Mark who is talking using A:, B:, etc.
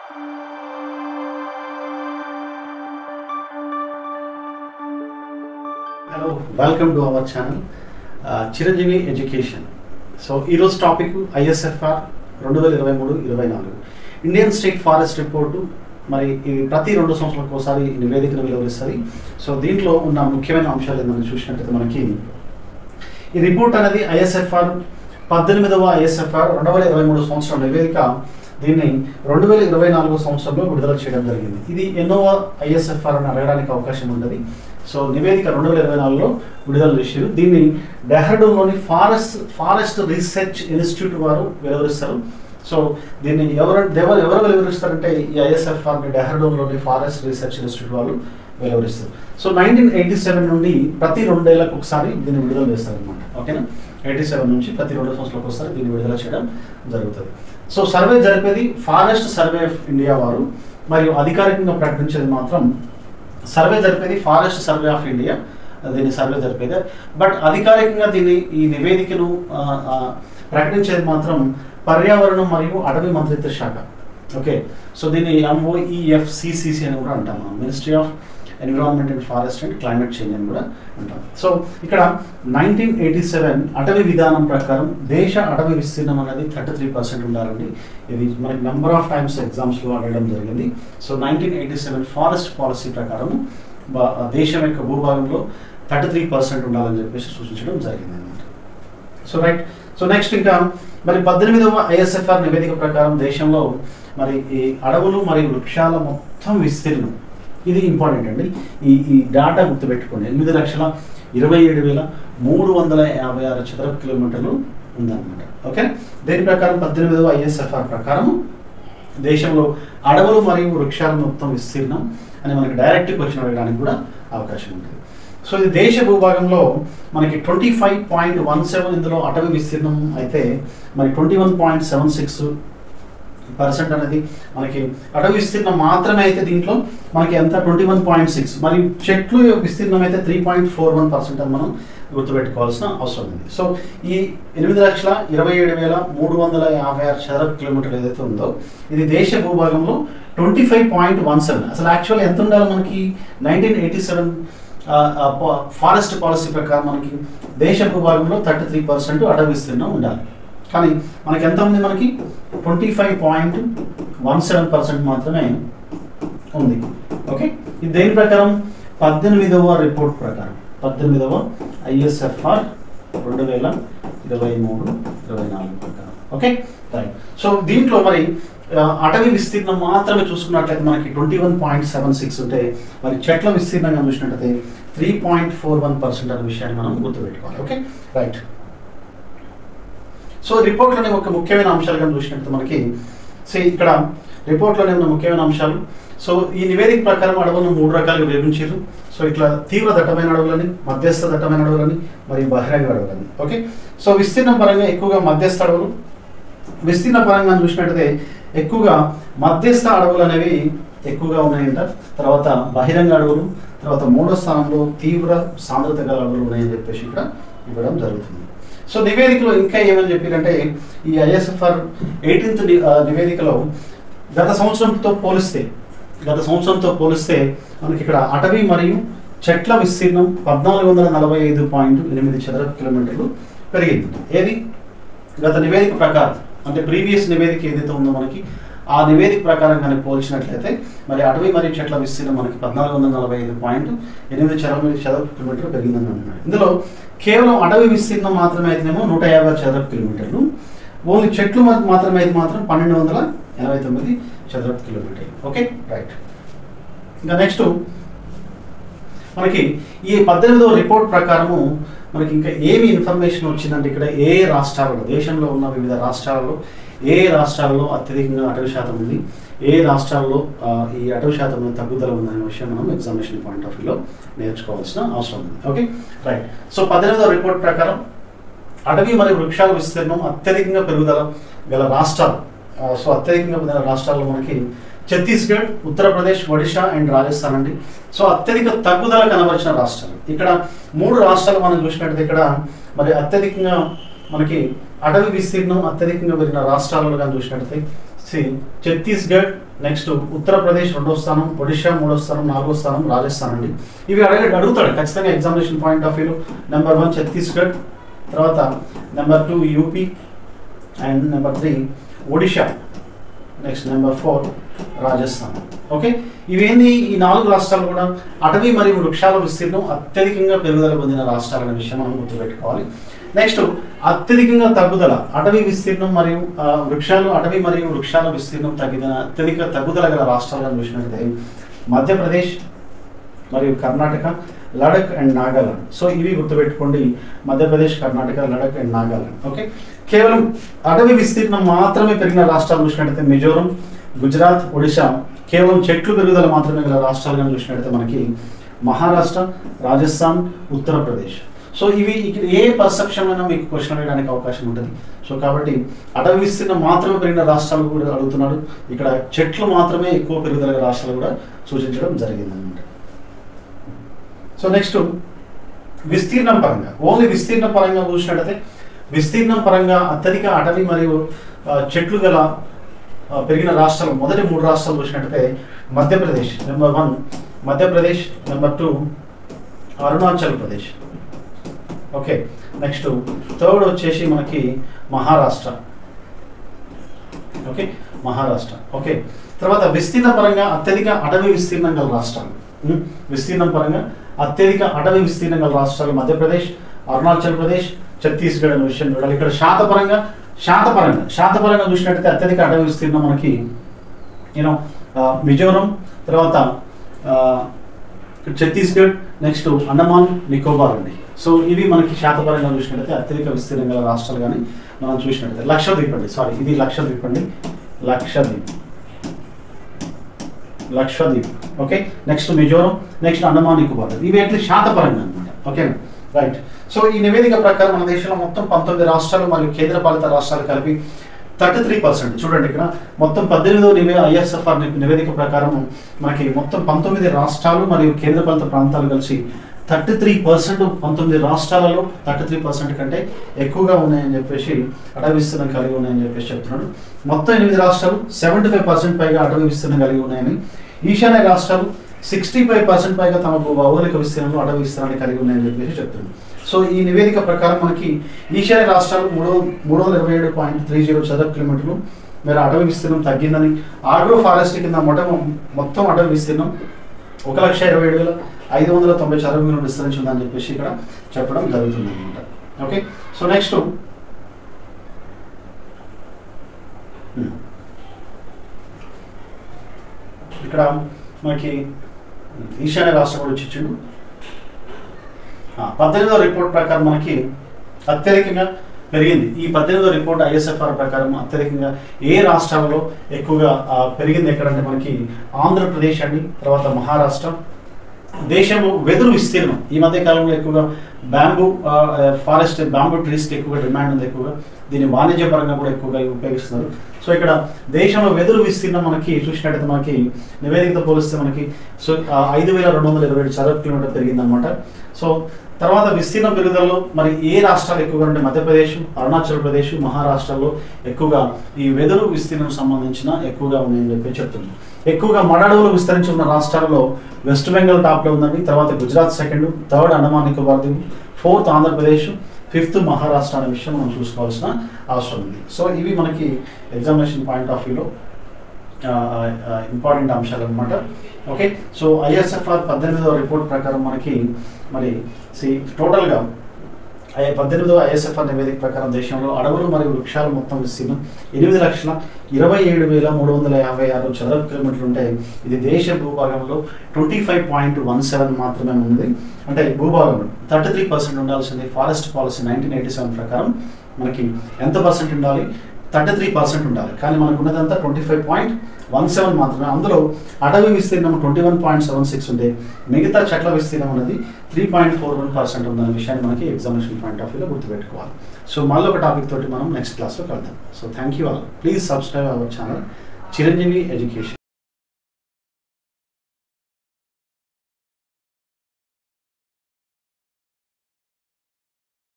A: Hello, welcome to our channel Chiranjeevi Education. So ఈరోజు topic ISFR 2023-24 Indian state forest report. మరి ఇది ప్రతి 2 సంవత్సరాలకు ఒకసారి నివేదికను వెలువరిస్తుంది. సో దీంట్లో ఉన్న ముఖ్యమైన అంశాలు ఏంటని చూసినట్లయితే మనకి ఈ రిపోర్ట్ అనేది ISFR 18వ ISFR 2023 సంవత్సరం నివేదిక. దీన్ని 2024 సంవత్సరంలో విడుదల చేయడం జరిగింది. ఇది ఎన్నోవ ISFR అని అడగడానికి అవకాశం ఉంటుంది. సో నివేదిక 2024లో విడుదల చేశారు. దీన్ని డెహ్రాడూన్లోని ఫారెస్ట్ రీసెర్చ్ ఇన్స్టిట్యూట్ వారు వెలువరిస్తారు. సో దీన్ని ఎవరు వెలువరిస్తారంటే ఈ ISFRని డెహ్రాడూన్లోని ఫారెస్ట్ రీసెర్చ్ ఇన్స్టిట్యూట్ వాళ్ళు వెలువరిస్తారు. సో 1987 నుండి ప్రతి 2 ఏళ్లకు ఒకసారి దీన్ని విడుదల చేస్తారు అనమాట. ఓకేనా, 87 నుంచి ప్రతి 2 సంవత్సరాలకు ఒకసారి దీన్ని విడుదల చేయడం జరుగుతుంది. సో సర్వే జరిపేది ఫారెస్ట్ సర్వే ఆఫ్ ఇండియా వారు, మరియు అధికారికంగా ప్రకటించేది మాత్రం సర్వే జరిపేది ఫారెస్ట్ సర్వే ఆఫ్ ఇండియా. దీన్ని సర్వే జరిపేదే, బట్ అధికారికంగా ఈ నివేదికను ప్రకటించేది మాత్రం పర్యావరణం మరియు అటవీ మంత్రిత్వ శాఖ. ఓకే, సో దీన్ని MOEFCCC అని కూడా అంటాం మనం, ministry of environment and forest and climate change అని కూడా అంటాం. సో ఇక్కడ 1987 అటవీ విధానం ప్రకారం దేశ అటవీ విస్తీర్ణం అనేది 33% ఉండాలండి. ఇది మనకి నెంబర్ ఆఫ్ టైమ్స్ ఎగ్జామ్స్లో అడగడం జరిగింది. సో 1987 ఫారెస్ట్ పాలసీ ప్రకారం దేశం యొక్క భూభాగంలో 33% ఉండాలని చెప్పేసి సూచించడం జరిగింది అనమాట. సో రైట్, సో నెక్స్ట్ ఇంకా మరి 18వ ISFR నివేదిక ప్రకారం దేశంలో మరి ఈ అడవులు మరియు వృక్షాల మొత్తం విస్తీర్ణం, ఇది ఇంపార్టెంట్ అండి. ఈ డాటా గుర్తుపెట్టుకోండి, 8,27,356 చదరపు కిలోమీటర్లు ఉందన్నమాట. ఓకే, దీని ప్రకారం 18వ ISFR ప్రకారం దేశంలో అడవులు మరియు వృక్షాల మొత్తం విస్తీర్ణం అని మనకి డైరెక్ట్ క్వశ్చన్ అడగడానికి కూడా అవకాశం ఉంటుంది. సో ఇది దేశ భూభాగంలో మనకి 25.17 ఇందులో అటవీ విస్తీర్ణం అయితే మరి 21.76% అనేది మనకి అటవీ విస్తీర్ణం మాత్రమే అయితే దీంట్లో మనకి ఎంత 21.6, మరియు చెట్లు విస్తీర్ణం అయితే 3.41% అని మనం గుర్తుపెట్టుకోవాల్సిన అవసరం ఉంది. సో ఈ 8,27,356 చదరపు కిలోమీటర్లు ఏదైతే ఉందో ఇది దేశ భూభాగంలో 25.17. అసలు యాక్చువల్ ఎంత ఉండాలి మనకి 1987 ఫారెస్ట్ పాలసీ ప్రకారం మనకి దేశ భూభాగంలో 33% అటవీ విస్తీర్ణం ఉండాలి. కానీ మనకి ఎంత ఉంది, మనకి 25.17% మాత్రమే ఉంది. ఓకే, ఇది దేని ప్రకారం 18వ రిపోర్ట్ ప్రకారం, 18వ ISFR 2023-24 ప్రకారం. ఓకే రైట్, సో దీంట్లో మరి అటవీ విస్తీర్ణం మాత్రమే చూసుకున్నట్లయితే మనకి 21.76 ఉంటే మరి చెట్ల విస్తీర్ణంగా చూసినట్లయితే 3.41% అనే విషయాన్ని మనం గుర్తుపెట్టుకోవాలి. ఓకే రైట్, సో రిపోర్ట్లోనే ఒక ముఖ్యమైన అంశాలు కానీ చూసినట్టు మనకి ఇక్కడ రిపోర్ట్లోనే ఉన్న ముఖ్యమైన అంశాలు. సో ఈ నివేదిక ప్రకారం అడవులను 3 రకాలుగా విభజించారు. సో ఇట్లా తీవ్ర దట్టమైన అడవులని, మధ్యస్థ దట్టమైన అడవులని, మరియు బహిరంగ అడవులని. ఓకే, సో విస్తీర్ణం పరంగా ఎక్కువగా మధ్యస్థ అడవులు, విస్తీర్ణ పరంగా చూసినట్టయితే ఎక్కువగా మధ్యస్థ అడవులు అనేవి ఎక్కువగా ఉన్నాయంట. తర్వాత బహిరంగ అడవులు, తర్వాత 3వ స్థానంలో తీవ్ర సాంద్రత గల అడవులు ఉన్నాయని చెప్పేసి ఇక్కడ ఇవ్వడం జరుగుతుంది. సో నివేదికలో ఇంకా ఏమని చెప్పారంటే ఈ ISFR 18th నివేదికలో గత సంవత్సరంతో పోలిస్తే మనకి ఇక్కడ అటవీ మరియు చెట్ల విస్తీర్ణం 1445.8 చదరపు కిలోమీటర్లు పెరిగింది. ఏది గత నివేదిక ప్రకారం, అంటే ప్రీవియస్ నివేదిక ఏదైతే ఉందో మనకి ఆ నివేదిక ప్రకారం కానీ పోల్చినట్లయితే మరి అటవీ మరియు చెట్ల విస్తీర్ణం మనకి 1445.8 చదరపు కిలోమీటర్లు పెరిగిందని అంటున్నాడు. ఇందులో కేవలం అటవీ విస్తీర్ణం మాత్రమే అయితేనేమో 150 చదరపు కిలోమీటర్లు, ఓన్లీ చెట్లు మాత్రమే అయితే మాత్రం 1289 చదరపు కిలోమీటర్లు. ఓకే రైట్, ఇంకా నెక్స్ట్ మనకి ఈ 18వ రిపోర్ట్ ప్రకారము మనకి ఇంకా ఏమి ఇన్ఫర్మేషన్ వచ్చిందంటే ఇక్కడ ఏ రాష్ట్రాలలో, దేశంలో ఉన్న వివిధ రాష్ట్రాలలో ఏ రాష్ట్రాల్లో అత్యధికంగా అటవీ శాతం ఉంది, ఏ రాష్ట్రాల్లో ఈ అటవీ శాతంలో తగ్గుదల ఉందనే విషయం మనం ఎగ్జామినేషన్ పాయింట్ ఆఫ్ వ్యూలో నేర్చుకోవాల్సిన అవసరం ఉంది. ఓకే రైట్, సో 18వ రిపోర్ట్ ప్రకారం అటవీ మరియు వృక్షాల విస్తీర్ణం అత్యధికంగా పెరుగుదల గల రాష్ట్రాలు. సో అత్యధికంగా పెరిగిన రాష్ట్రాల్లో మనకి ఛత్తీస్గఢ్, ఉత్తరప్రదేశ్, ఒడిశా అండ్ రాజస్థాన్ అండి. సో అత్యధిక తగ్గుదల కనబరిచిన రాష్ట్రాలు ఇక్కడ 3 రాష్ట్రాలు మనం చూసినట్లయితే ఇక్కడ మరి అత్యధికంగా మనకి అటవీ విస్తీర్ణం అత్యధికంగా పెరిగిన రాష్ట్రాలలో కానీ చూసినట్లయితే ఛత్తీస్గఢ్, నెక్స్ట్ ఉత్తరప్రదేశ్ 2వ స్థానం, ఒడిషా 3వ స్థానం, 4వ స్థానం రాజస్థాన్ అండి. ఇవి అడుగుతాడు ఖచ్చితంగా ఎగ్జామినేషన్ పాయింట్ ఆఫ్ వ్యూలో. నెంబర్ 1 ఛత్తీస్గఢ్, తర్వాత number 2 UP, and number 3 Odisha, next number 4 Rajasthan. Okay, ఇవేంది ఈ 4 రాష్ట్రాలు కూడా అటవీ మరియు వృక్షాల విస్తీర్ణం అత్యధికంగా పెరుగుదల పొందిన రాష్ట్రాలనే విషయం మనం గుర్తుపెట్టుకోవాలి. నెక్స్ట్ అత్యధికంగా తగ్గుదల అటవీ విస్తీర్ణం మరియు అటవీ మరియు వృక్షాల విస్తీర్ణం అత్యధిక తగ్గుదల గల రాష్ట్రాలను చూసినట్లయితే మధ్యప్రదేశ్ మరియు కర్ణాటక, లడక్ అండ్ నాగాలాండ్. సో ఇవి గుర్తుపెట్టుకోండి, మధ్యప్రదేశ్, కర్ణాటక, లడక్ అండ్ నాగాలాండ్. ఓకే, కేవలం అటవీ విస్తీర్ణం మాత్రమే పెరిగిన రాష్ట్రాలు చూసినట్లయితే మిజోరం, గుజరాత్, ఒడిశా కేవలం చెట్లు పెరుగుదల మాత్రమే గల రాష్ట్రాలుగా చూసినట్లయితే మనకి మహారాష్ట్ర, రాజస్థాన్, ఉత్తరప్రదేశ్. సో ఇవి ఇక్కడ ఏ పర్సెప్షన్ అయినా మీకు క్వశ్చన్ అడగడానికి అవకాశం ఉంటుంది. సో కాబట్టి అటవీ విస్తీర్ణం మాత్రమే పెరిగిన రాష్ట్రాలు కూడా అడుగుతున్నాడు. ఇక్కడ చెట్లు మాత్రమే ఎక్కువ పెరుగుదల రాష్ట్రాలు కూడా సూచించడం జరిగిందన్నమాట. సో నెక్స్ట్ విస్తీర్ణం పరంగా, ఓన్లీ విస్తీర్ణ పరంగా చూసినట్లయితే విస్తీర్ణం పరంగా అత్యధిక అటవీ మరియు చెట్లు గల పెరిగిన రాష్ట్రాలు మొదటి 3 రాష్ట్రాలు చూసినట్లయితే Madhya Pradesh number 1, Madhya Pradesh number 2 Arunachal Pradesh. Okay, next third వచ్చేసి మనకి మహారాష్ట్ర. ఓకే, మహారాష్ట్ర. ఓకే, తర్వాత విస్తీర్ణ పరంగా అత్యధిక అటవీ విస్తీర్ణం గల రాష్ట్రాలు, విస్తీర్ణం పరంగా అత్యధిక అటవీ విస్తీర్ణం గల రాష్ట్రాలు మధ్యప్రదేశ్, అరుణాచల్ ప్రదేశ్, ఛత్తీస్గఢ్ అనే విషయం చూడాలి. ఇక్కడ శాతపరంగా చూసినట్టయితే అత్యధిక అటవీ విస్తీర్ణం మనకి మిజోరం, తర్వాత ఛత్తీస్గఢ్, నెక్స్ట్ అండమాన్ నికోబార్ అండి. సో ఇవి మనకి శాతపరంగా చూసినట్టయితే అత్యధిక విస్తీర్ణం గల రాష్ట్రాలు కానీ మనం చూసినట్టయితే లక్షద్వీప్ అండి, ఇది లక్షద్వీప్ అండి, Lakshadweep. Okay, next Mizoram, next Andaman Nicobar. ఇవి ఎట్లా శాతపరంగా అనమాట. ఓకేనా, రైట్. సో ఈ నివేదిక ప్రకారం మన దేశంలో మొత్తం 19 రాష్ట్రాలు మరియు కేంద్రపాలిత రాష్ట్రాలు కలిపి 33%. చూడండి ఇక్కడ మొత్తం 18వ ISFR నివేదిక ప్రకారం మనకి మొత్తం 19 రాష్ట్రాలు మరియు కేంద్రపాలిత ప్రాంతాలు కలిసి 33%, 19 రాష్ట్రాలలో 33% కంటే ఎక్కువగా ఉన్నాయని చెప్పేసి అటవీ విస్తీర్ణం కలిగి ఉన్నాయని చెప్పేసి చెప్తున్నాడు. మొత్తం 8 రాష్ట్రాలు 75% పైగా అటవీ విస్తీర్ణం కలిగి ఉన్నాయని, ఈశాన్య రాష్ట్రాలు 65% పైగా తమ భౌగోళిక విస్తీర్ణంలో అటవీ విస్తీర్ణాన్ని కలిగి ఉన్నాయని చెప్పేసి చెప్తున్నాడు. సో ఈ నివేదిక ప్రకారం మనకి ఈశాన్య రాష్ట్రాలు 327.30 చదరపు కిలోమీటర్లు మేర అటవీ విస్తీర్ణం తగ్గిందని, ఆగ్రో ఫారెస్ట్ కింద మొత్తం అటవీ విస్తీర్ణం 1,27,590 చదరపు కిలోమీటర్లు విస్తరించి ఉందని చెప్పేసి ఇక్కడ చెప్పడం జరుగుతుంది అనమాట. ఓకే, సో నెక్స్ట్ ఇక్కడ మనకి ఈశాన్య రాష్ట్రం కూడా ఇచ్చిండు. 18వ రిపోర్ట్ ప్రకారం మనకి అత్యధికంగా పెరిగింది. ఈ 18వ రిపోర్ట్ ISFR ప్రకారం అత్యధికంగా ఏ రాష్ట్రాలలో ఎక్కువగా పెరిగింది ఎక్కడంటే మనకి ఆంధ్రప్రదేశ్ అండి, తర్వాత మహారాష్ట్ర. దేశంలో వెదురు విస్తీర్ణం ఈ మధ్య కాలంలో ఎక్కువగా బ్యాంబూ ట్రీస్కి ఎక్కువగా డిమాండ్ ఉంది, ఎక్కువగా దీన్ని వాణిజ్యపరంగా కూడా ఎక్కువగా ఉపయోగిస్తున్నారు. సో ఇక్కడ దేశంలో వెదురు విస్తీర్ణం మనకి చూసినట్టయితే మనకి నివేదికతో పోలిస్తే మనకి 5,227 చదరపు కిలోమీటర్ పెరిగిందనమాట. సో తర్వాత విస్తీర్ణ పెరుగుదలలో మరి ఏ రాష్ట్రాలు ఎక్కువగా ఉంటే మధ్యప్రదేశ్, అరుణాచల్ ప్రదేశ్, మహారాష్ట్రలో ఎక్కువగా ఈ వెదురు విస్తీర్ణం సంబంధించిన ఎక్కువగా ఉన్నాయని చెప్పి చెప్తున్నాం. ఎక్కువగా మడడవులు విస్తరించి ఉన్న రాష్ట్రాల్లో వెస్ట్ బెంగాల్ టాప్లో ఉందండి, తర్వాత గుజరాత్ సెకండ్, థర్డ్ అండమాన్ నికోబార్ దీవు, 4th ఆంధ్రప్రదేశ్, 5th మహారాష్ట్ర అనే విషయం మనం చూసుకోవాల్సిన అవసరం ఉంది. సో ఇవి మనకి ఎగ్జామినేషన్ పాయింట్ ఆఫ్ వ్యూలో ఇంపార్టెంట్ అంశాలు అనమాట. ఓకే, సో ISFR 18వ రిపోర్ట్ ప్రకారం మనకి మరి టోటల్గా 18వ ISFR నివేదిక ప్రకారం దేశంలో అడవులు మరియు వృక్షాలు మొత్తం విస్తీర్ణం 8,27,356 చదరపు కిలోమీటర్లు ఉంటాయి. ఇది దేశ భూభాగంలో 25.17 మాత్రమే ఉంది. అంటే భూభాగంలో 33% ఉండాల్సింది. ఫారెస్ట్ పాలసీ 1987 ప్రకారం మనకి ఎంత పర్సెంట్ ఉండాలి? 33% ఉండాలి. కానీ మనకు ఉన్నదంతా 25.17 మాత్రమే. అందులో అటవీ విస్తీర్ణం 21.76 ఉంటే మిగతా చెట్ల విస్తీర్ణం అనేది 3.41% ఉందనే విషయాన్ని మనకి ఎగ్జామినేషన్ పాయింట్ ఆఫ్ వ్యూలో గుర్తుపెట్టుకోవాలి. సో మళ్ళీ ఒక టాపిక్ తోటి మనం నెక్స్ట్ క్లాస్లో కలుద్దాం. So thank you all. Please subscribe our channel Chiranjeevi education.